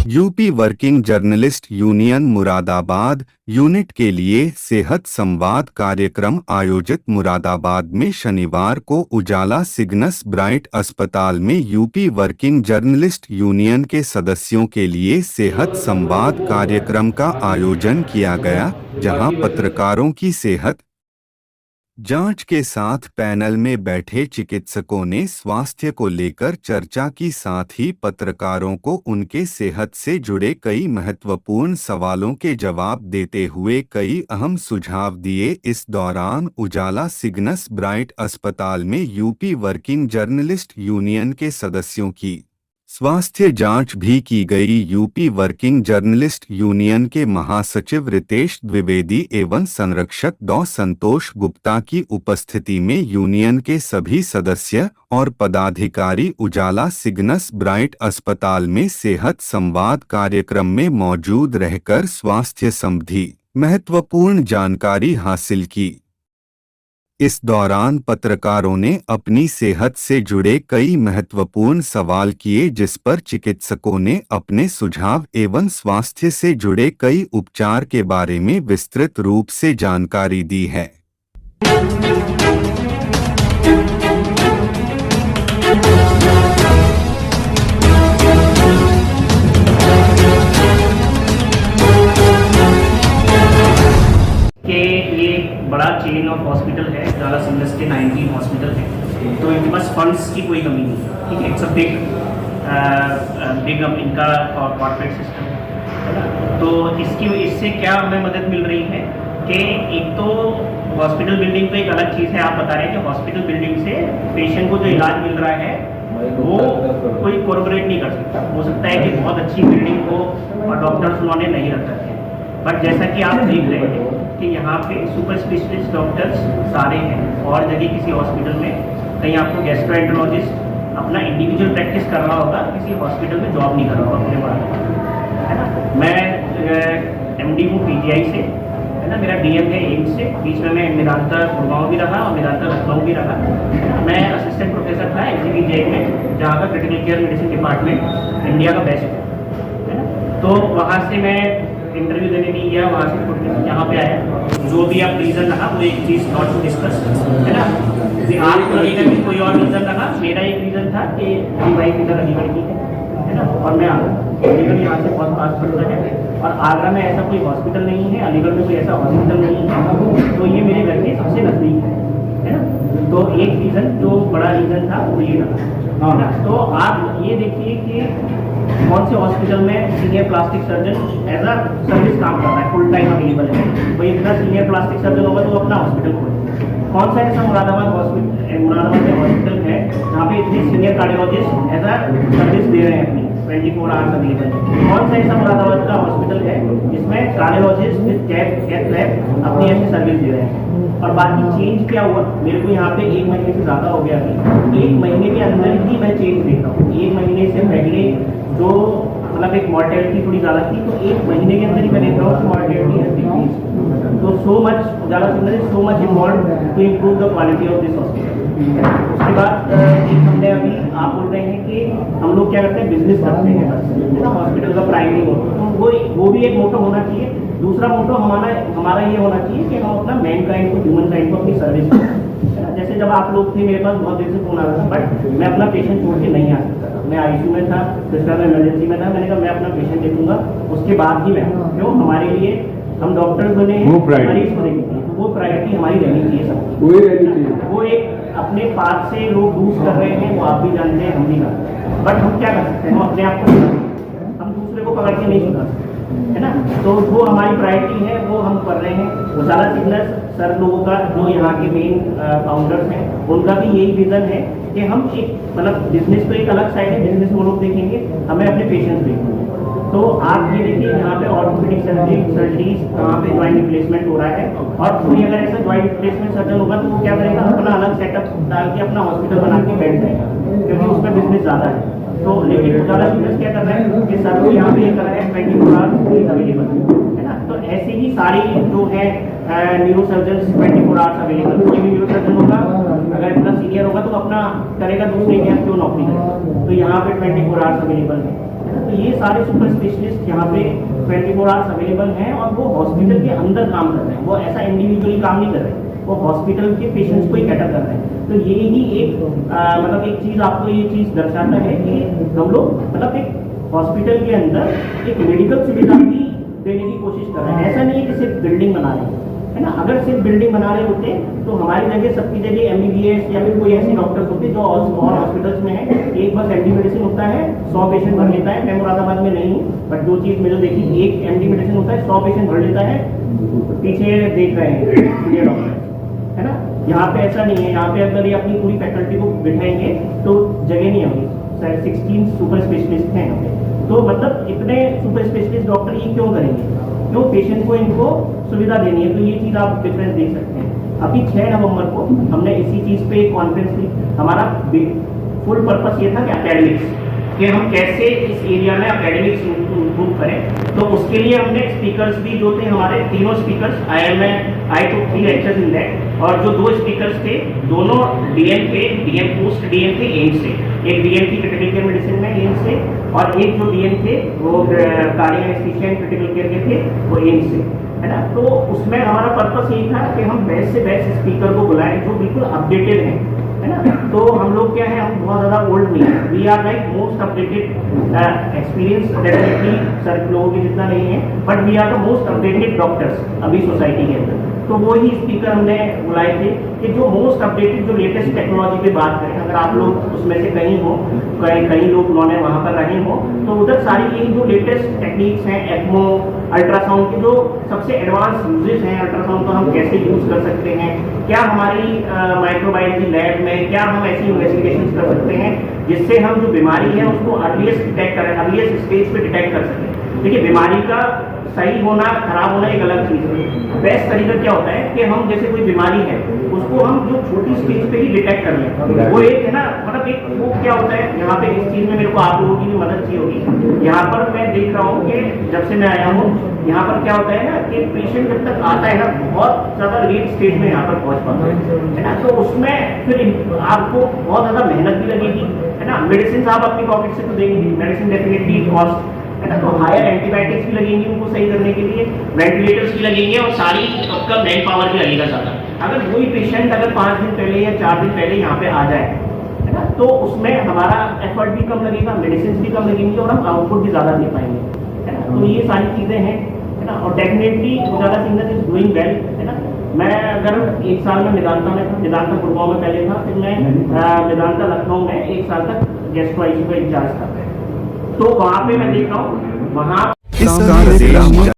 UP working journalist union Moradabad unit के लिए सेहत संवाद कार्यक्रम आयोजित। मुरादाबाद में शनिवार को उजाला सिग्नस ब्राइट अस्पताल में यूपी वर्किंग जर्नलिस्ट यूनियन के सदस्यों के लिए सेहत संवाद कार्यक्रम का आयोजन किया गया, जहां पत्रकारों की सेहत जांच के साथ पैनल में बैठे चिकित्सकों ने स्वास्थ्य को लेकर चर्चा की, साथ ही पत्रकारों को उनके सेहत से जुड़े कई महत्वपूर्ण सवालों के जवाब देते हुए कई अहम सुझाव दिए। इस दौरान उजाला सिग्नस ब्राइट अस्पताल में यूपी वर्किंग जर्नलिस्ट यूनियन के सदस्यों की स्वास्थ्य जांच भी की गई। यूपी वर्किंग जर्नलिस्ट यूनियन के महासचिव रितेश द्विवेदी एवं संरक्षक डॉ संतोष गुप्ता की उपस्थिति में यूनियन के सभी सदस्य और पदाधिकारी उजाला सिग्नस ब्राइट अस्पताल में सेहत संवाद कार्यक्रम में मौजूद रहकर स्वास्थ्य संबंधी महत्वपूर्ण जानकारी हासिल की। इस दौरान पत्रकारों ने अपनी सेहत से जुड़े कई महत्वपूर्ण सवाल किए, जिस पर चिकित्सकों ने अपने सुझाव एवं स्वास्थ्य से जुड़े कई उपचार के बारे में विस्तृत रूप से जानकारी दी है। बड़ा चेन ऑफ हॉस्पिटल है, उजाला सिग्नस के 19 हॉस्पिटल है, तो इनके पास फंड्स की कोई कमी नहीं है। ठीक है, इट्स अ बिग इनका कॉर्पोरेट सिस्टम है ना। तो इससे क्या हमें मदद मिल रही है कि एक तो हॉस्पिटल बिल्डिंग तो एक अलग चीज़ है। आप बता रहे हैं कि हॉस्पिटल बिल्डिंग से पेशेंट को जो इलाज मिल रहा है वो कोई कॉर्पोरेट नहीं कर सकता। हो सकता है कि बहुत अच्छी बिल्डिंग हो और डॉक्टर्स उन्होंने नहीं रख रखे, बट जैसा कि आप देख रहे हैं कि यहाँ पे सुपर स्पेशलिस्ट डॉक्टर्स सारे हैं। और जगह किसी हॉस्पिटल में कहीं आपको गैस्ट्रोएंटरोलॉजिस्ट अपना इंडिविजुअल प्रैक्टिस कर रहा होगा, किसी हॉस्पिटल में जॉब नहीं कर रहा होगा अपने बारे, है ना। मैं एमडी हूँ पीजीआई से, है ना। मेरा डीएम है एम्स से। बीच में मैं मेदांता गुड़गांव भी रहा और मेदांता लखनऊ भी रहा। मैं असिस्टेंट प्रोफेसर था एचजीवी में, जहाँ का critical care medicine department India का बेस्ट है ना। तो वहाँ से मैं इंटरव्यू देने नहीं गया, वहाँ से यहाँ पे आया। जो भी आप रीज़न रहा वो एक चीज़ नॉट टू डिस्कस, है ना। आपका भी कोई और रीज़न रहा, मेरा एक रीज़न था कि मेरी वाइफ इधर अलीगढ़ की है ना, और मैं अलीगढ़ यहाँ से बहुत पास पड़ता है और आगरा में ऐसा कोई हॉस्पिटल नहीं है, अलीगढ़ में कोई ऐसा हॉस्पिटल नहीं है, तो ये मेरे घर के सबसे नज़दीक है ना। तो एक रीज़न जो बड़ा रीज़न था वो ये रहा, है ना। तो आप ये देखिए कि कौन से हॉस्पिटल में senior plastic surgeon as a service काम कर रहा है, फुल टाइम अवेलेबल है। कोई इतना सीनियर प्लास्टिक सर्जन होगा तो अपना हॉस्पिटल खोले। कौन सा ऐसा मुरादाबाद में हॉस्पिटल है जहाँ पे इतने senior cardiologist as a service दे रहे हैं अपनी 24 आवर्स अवेलेबल। कौन सा ऐसा मुरादाबाद का हॉस्पिटल है जिसमें कार्डियोलॉजिस्ट विद कैथ लैब अपनी ऐसी सर्विस दे रहे हैं। और बाकी चेंज क्या हुआ, मेरे को यहाँ पे 1 महीने से ज़्यादा हो गया अभी। 1 महीने के अंदर ही मैं चेंज देख रहा हूँ। 1 महीने से पहले जो मतलब एक मॉर्टेलिटी थोड़ी ज़्यादा थी, तो 1 महीने के अंदर ही मैं देख रहा हूँ कि मॉर्टेलिटी है डिक्रीज। तो so much Ujala Cygnus is so much involve to improve the quality of this hospital. उसके बाद एक हमने अभी आप बोल रहे हैं कि हम लोग क्या करते हैं, बिजनेस करते हैं बस, हॉस्पिटल का प्राइमरी मोटो, तो वो भी एक मोटो होना चाहिए। दूसरा मोटो हमारा ये होना चाहिए कि हम अपना मैन काइंड को, ह्यूमन काइंड को अपनी सर्विस करें। जैसे जब आप लोग थे, मेरे पास बहुत देर से फोन आ रहा था, बट मैं अपना पेशेंट छोड़ के नहीं आ सकता था। मैं आईसीयू में था, सिस्टर में इमरजेंसी में था। मैंने कहा मैं अपना पेशेंट देखूंगा, उसके बाद ही मैं, क्यों हमारे लिए हम डॉक्टर्स बने हैं, मरीज को देखेंगे, तो वो प्रायोरिटी हमारी रहनी चाहिए सबकी। वो एक अपने पास से लोग यूज कर रहे हैं, वो आप भी जानते हैं, हम भी जानते हैं, बट हम क्या कर सकते हैं, हम अपने आप को हम दूसरे को पकड़ के नहीं सुधार सकते, है ना। तो वो हमारी प्रायोरिटी है, वो हम कर रहे हैं। उजाला सिग्नस सर लोगों का, जो यहाँ के मेन फाउंडर्स हैं, उनका भी यही विजन है कि हम एक मतलब बिजनेस तो एक अलग साइड है, बिजनेस वो लोग देखेंगे, हमें अपने पेशेंट्स देखेंगे। तो आप ये देखिए यहाँ पे ऑर्थोपेडिक सर्जरीज, कहाँ पे ज्वाइंट रिप्लेसमेंट हो रहा है, और कोई अगर ऐसा ज्वाइंट रिप्लेसमेंट सर्जन होगा तो वो क्या करेगा, अपना अलग सेटअप डाल के अपना हॉस्पिटल बना के बैठ जाएगा, क्योंकि उसका बिजनेस ज़्यादा है। तो लेकिन उजाला सिग्नस क्या कर रहा है कि सर को यहाँ पे ये कर रहा है 24 आवर्स अवेलेबल, है ना। तो ऐसे ही सारी जो है न्यूरो सर्जन 24 आवर्स अवेलेबल। कोई भी न्यूरो सर्जन होगा अगर इतना सीनियर होगा तो अपना करेगा, दूसरे के यहाँ क्यों नौकरी करेगा। तो यहाँ पे 24 आवर्स अवेलेबल है। तो ये सारे सुपर स्पेशलिस्ट यहाँ पे 24 आवर्स अवेलेबल हैं और वो हॉस्पिटल के अंदर काम कर रहे हैं, वो ऐसा इंडिविजुअली काम नहीं कर रहे हैं, वो हॉस्पिटल के पेशेंट्स को ही कैटर कर रहे हैं। तो ये ही एक मतलब एक चीज़ आपको ये चीज़ दर्शाता है कि हम लोग मतलब एक हॉस्पिटल के अंदर एक मेडिकल सुविधा भी देने की कोशिश कर रहे हैं। ऐसा नहीं है कि सिर्फ बिल्डिंग बना रहे हैं, है ना। अगर सिर्फ बिल्डिंग बना रहे होते तो हमारी जगह सबकी जगह MBBS या फिर कोई ऐसी डॉक्टर्स होते जो और हॉस्पिटल्स में है, एक बस MD मेडिसिन होता है, 100 पेशेंट भर लेता है। मैं मुरादाबाद में नहीं हूँ, बट जो चीज़ मैंने देखी, एक MD मेडिसिन होता है, 100 पेशेंट भर लेता है, पीछे देख रहे हैं ये डॉक्टर, है ना। यहाँ पे ऐसा नहीं है, यहाँ पे अगर ये अपनी पूरी फैकल्टी को बिठाएंगे तो जगह नहीं होगी। 16 सुपर स्पेशलिस्ट हैं यहाँ पे, तो मतलब इतने सुपर स्पेशलिस्ट डॉक्टर ये क्यों करेंगे, क्यों पेशेंट को इनको सुविधा देनी है। तो ये चीज़ आप डिफरेंस देख सकते हैं। अभी 6 नवंबर को हमने इसी चीज़ पे एक कॉन्फ्रेंस ली। हमारा फुल पर्पस ये था कि एकेडमिक्स कि हम कैसे इस एरिया में एकेडमिक्स इम्प्रूव करें। तो उसके लिए हमने स्पीकर्स भी जो थे हमारे तीनों speakers I two 3 lectures in that, और जो 2 स्पीकर्स थे दोनों डीएम पोस्ट डीएम थे एम्स से। एक डीएम थी क्रिटिकल केयर मेडिसिन में एम्स से, और एक जो डीएम थे वो cardiac anaesthesia and critical care के थे वो एम्स से, है ना। तो उसमें हमारा पर्पस यही था कि हम बेस्ट से बेस्ट स्पीकर को बुलाएं जो बिल्कुल अपडेटेड हैं, है ना। तो हम लोग क्या है, हम बहुत ज़्यादा ओल्ड नहीं है, we are like most updated experience definitely sir लोगों की जितना नहीं है, but we are the most updated doctors अभी सोसाइटी के अंदर। तो वो ही स्पीकर हमने बुलाए थे कि जो मोस्ट अपडेटेड जो लेटेस्ट टेक्नोलॉजी पे बात करें। अगर आप लोग उसमें से कहीं हो, कहीं लोग उन्होंने वहाँ पर रहे हो, तो उधर सारी यही जो लेटेस्ट टेक्निक्स हैं, एक्मो, अल्ट्रासाउंड के जो सबसे एडवांस यूजेस हैं, अल्ट्रासाउंड को हम कैसे यूज कर सकते हैं, क्या हमारी माइक्रोबायोलॉजी लैब में क्या हम ऐसी इन्वेस्टिगेशन कर सकते हैं जिससे हम जो बीमारी है उसको अर्लीस्ट डिटेक्ट करें, अर्लीस्ट स्टेज पे डिटेक्ट कर सकें। देखिए बीमारी का सही होना खराब होना एक अलग चीज़ है। बेस्ट तरीका क्या होता है कि हम जैसे कोई बीमारी है उसको हम जो छोटी स्टेज पे ही डिटेक्ट कर लें, वो एक है ना, मतलब एक वो क्या होता है। यहाँ पे इस चीज़ में मेरे को आप लोगों की भी मदद चाहिए होगी। यहाँ पर मैं देख रहा हूँ कि जब से मैं आया हूँ यहाँ पर क्या होता है ना कि पेशेंट जब तक आता है ना बहुत ज़्यादा लेट स्टेज में यहाँ पर पहुँच पाता है ना। तो उसमें फिर आपको बहुत ज़्यादा मेहनत भी लगेगी, है ना। मेडिसिन आप अपनी पॉकेट से तो देंगे, मेडिसिन डेफिनेटली कॉस्ट, है ना। तो हायर एंटीबायोटिक्स भी लगेंगी उनको सही करने के लिए, वेंटिलेटर्स भी लगेंगे और सारी आपका मैन पावर भी लगेगा ज़्यादा। अगर वही पेशेंट अगर 5 दिन पहले या 4 दिन पहले यहाँ पे आ जाए, है ना, तो उसमें हमारा एफर्ट भी कम लगेगा, मेडिसिन भी कम लगेंगी और हम आउटपुट भी ज़्यादा दे पाएंगे, है ना। तो ये सारी चीज़ें हैं, है ना। और definitely Ujala singer is doing well, है ना। मैं अगर 1 साल में मेदांता में था, मेदांता गुड़गांव में पहले था, फिर मैं मेदांता लखनऊ में 1 साल तक गेस्ट्रो आईसीयू का इंचार्ज था। तो वहाँ पे मैं देख रहा हूँ वहाँ इस